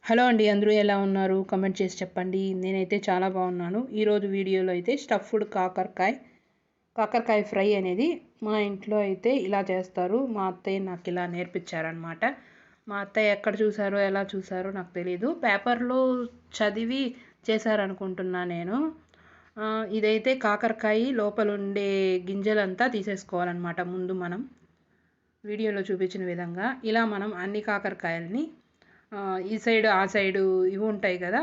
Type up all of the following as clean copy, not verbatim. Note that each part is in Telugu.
హలో అండి, అందరూ ఎలా ఉన్నారు? కమెంట్ చేసి చెప్పండి. నేనైతే చాలా బాగున్నాను. ఈరోజు వీడియోలో అయితే స్టఫ్డ్ కాకరకాయ ఫ్రై అనేది మా ఇంట్లో అయితే ఇలా చేస్తారు. మా అత్తయ్య నాకు ఇలా నేర్పించారనమాట. మా అత్తయ్య ఎక్కడ చూసారో ఎలా చూసారో నాకు తెలీదు. పేపర్లో చదివి చేశారనుకుంటున్నా నేను. ఇదైతే కాకరకాయ లోపల ఉండే గింజలంతా తీసేసుకోవాలన్నమాట. ముందు మనం వీడియోలో చూపించిన విధంగా ఇలా మనం అన్ని కాకరకాయలని ఈ సైడు ఆ సైడు ఇవి ఉంటాయి కదా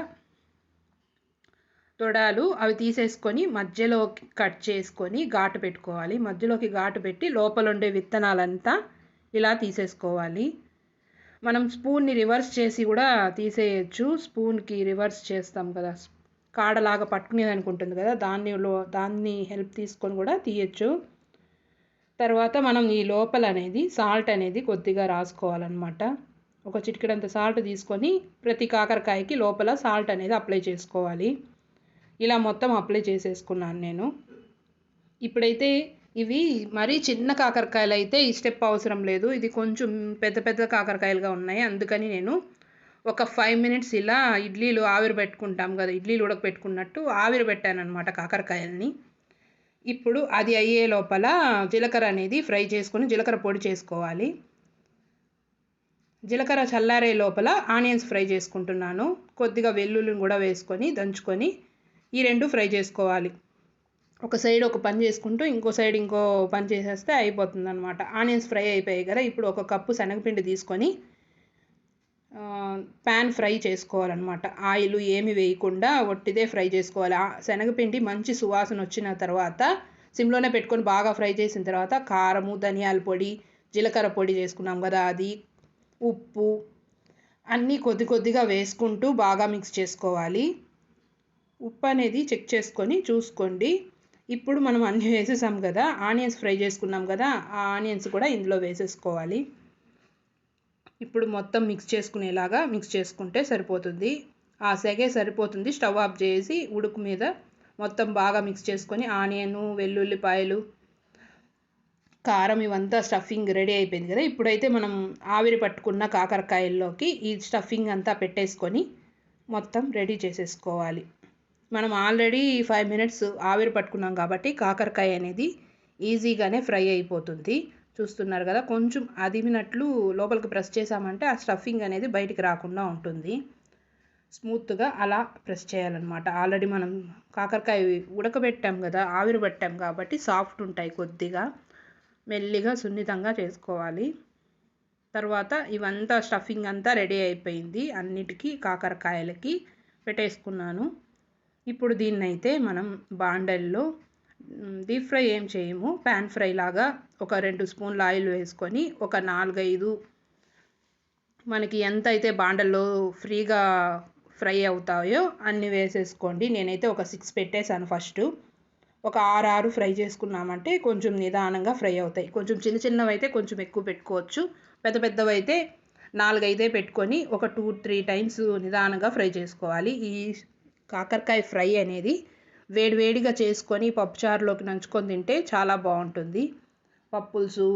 తొడాలు, అవి తీసేసుకొని మధ్యలోకి కట్ చేసుకొని ఘాటు పెట్టుకోవాలి. మధ్యలోకి ఘాటు పెట్టి లోపల ఉండే విత్తనాలంతా ఇలా తీసేసుకోవాలి. మనం స్పూన్ని రివర్స్ చేసి కూడా తీసేయచ్చు. స్పూన్కి రివర్స్ చేస్తాం కదా, కాడలాగా పట్టుకునేది అనుకుంటుంది కదా, దాన్ని హెల్ప్ తీసుకొని కూడా తీయచ్చు. తర్వాత మనం ఈ లోపల అనేది సాల్ట్ అనేది కొద్దిగా రాసుకోవాలన్నమాట. ఒక చిటికెడంత సాల్ట్ తీసుకొని ప్రతి కాకరకాయకి లోపల సాల్ట్ అనేది అప్లై చేసుకోవాలి. ఇలా మొత్తం అప్లై చేసేసుకున్నాను నేను. ఇప్పుడైతే ఇవి మరీ చిన్న కాకరకాయలు అయితే ఈ స్టెప్ అవసరం లేదు. ఇది కొంచెం పెద్ద పెద్ద కాకరకాయలుగా ఉన్నాయి. అందుకని నేను ఒక 5 మినిట్స్ ఇలా ఇడ్లీలు ఆవిరి పెట్టుకుంటాం కదా, ఇడ్లీలు ఉడకపెట్టుకున్నట్టు ఆవిరి పెట్టానమాట కాకరకాయలని. ఇప్పుడు అది అయ్యే లోపల జీలకర్ర అనేది ఫ్రై చేసుకొని జీలకర్ర పొడి చేసుకోవాలి. జీలకర్ర చల్లారే లోపల ఆనియన్స్ ఫ్రై చేసుకుంటున్నాను. కొద్దిగా వెల్లుల్లిని కూడా వేసుకొని దంచుకొని ఈ రెండు ఫ్రై చేసుకోవాలి. ఒక సైడ్ ఒక పని చేసుకుంటూ ఇంకో సైడ్ ఇంకో పని చేసేస్తే అయిపోతుంది అనమాట. ఆనియన్స్ ఫ్రై అయిపోయాయి కదా, ఇప్పుడు ఒక కప్పు శనగపిండి తీసుకొని ప్యాన్ ఫ్రై చేసుకోవాలన్నమాట. ఆయిల్ ఏమి వేయకుండా ఒట్టిదే ఫ్రై చేసుకోవాలి. శనగపిండి మంచి సువాసన వచ్చిన తర్వాత సిమ్లోనే పెట్టుకొని బాగా ఫ్రై చేసిన తర్వాత కారము, ధనియాల పొడి, జీలకర్ర పొడి చేసుకున్నాం కదా అది, ఉప్పు అన్నీ కొద్ది కొద్దిగా వేసుకుంటూ బాగా మిక్స్ చేసుకోవాలి. ఉప్పు అనేది చెక్ చేసుకొని చూసుకోండి. ఇప్పుడు మనం అన్నీ వేసేసాం కదా, ఆనియన్స్ ఫ్రై చేసుకున్నాం కదా, ఆ ఆనియన్స్ కూడా ఇందులో వేసేసుకోవాలి. ఇప్పుడు మొత్తం మిక్స్ చేసుకునేలాగా మిక్స్ చేసుకుంటే సరిపోతుంది. ఆ సెగే సరిపోతుంది. స్టవ్ ఆఫ్ చేసి ఉడుకు మీద మొత్తం బాగా మిక్స్ చేసుకొని ఆనియను, వెల్లుల్లిపాయలు, కారం ఇవంతా స్టఫింగ్ రెడీ అయిపోయింది కదా. ఇప్పుడైతే మనం ఆవిరి పట్టుకున్న కాకరకాయల్లోకి ఈ స్టఫింగ్ అంతా పెట్టేసుకొని మొత్తం రెడీ చేసేసుకోవాలి. మనం ఆల్రెడీ 5 మినిట్స్ ఆవిరి పట్టుకున్నాం కాబట్టి కాకరకాయ అనేది ఈజీగానే ఫ్రై అయిపోతుంది. చూస్తున్నారు కదా, కొంచెం అదిమినట్లు లోపలికి ప్రెస్ చేసామంటే ఆ స్టఫింగ్ అనేది బయటికి రాకుండా ఉంటుంది. స్మూత్గా అలా ప్రెస్ చేయాలన్నమాట. ఆల్రెడీ మనం కాకరకాయ ఉడకబెట్టాం కదా, ఆవిరి పట్టాం కాబట్టి సాఫ్ట్ ఉంటాయి. కొద్దిగా మెల్లిగా సున్నితంగా చేసుకోవాలి. తర్వాత ఇవంతా స్టఫింగ్ అంతా రెడీ అయిపోయింది. అన్నిటికీ కాకరకాయలకి పెట్టేసుకున్నాను. ఇప్పుడు దీన్నైతే మనం బాండల్లో డీప్ ఫ్రై ఏం చేయము, ప్యాన్ ఫ్రై లాగా ఒక 2 స్పూన్ల ఆయిల్ వేసుకొని ఒక 4-5 మనకి ఎంత అయితే బాండల్లో ఫ్రీగా ఫ్రై అవుతాయో అన్ని వేసేసుకోండి. నేనైతే ఒక 6 పెట్టేశాను. ఫస్ట్ ఒక 6 ఫ్రై చేసుకున్నామంటే కొంచెం నిదానంగా ఫ్రై అవుతాయి. కొంచెం చిన్న చిన్నవి అయితే కొంచెం ఎక్కువ పెట్టుకోవచ్చు. పెద్ద పెద్దవి అయితే 4-5 పెట్టుకొని ఒక 2-3 టైమ్స్ నిదానంగా ఫ్రై చేసుకోవాలి. ఈ కాకరకాయ ఫ్రై అనేది వేడివేడిగా చేసుకొని పప్పుచారులోకి నంచుకొని తింటే చాలా బాగుంటుంది. పప్పులుసు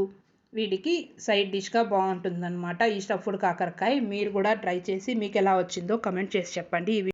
వీటికి సైడ్ డిష్గా బాగుంటుందన్నమాట ఈ స్టఫ్డ్ కాకరకాయ. మీరు కూడా ట్రై చేసి మీకు ఎలా వచ్చిందో కమెంట్ చేసి చెప్పండి.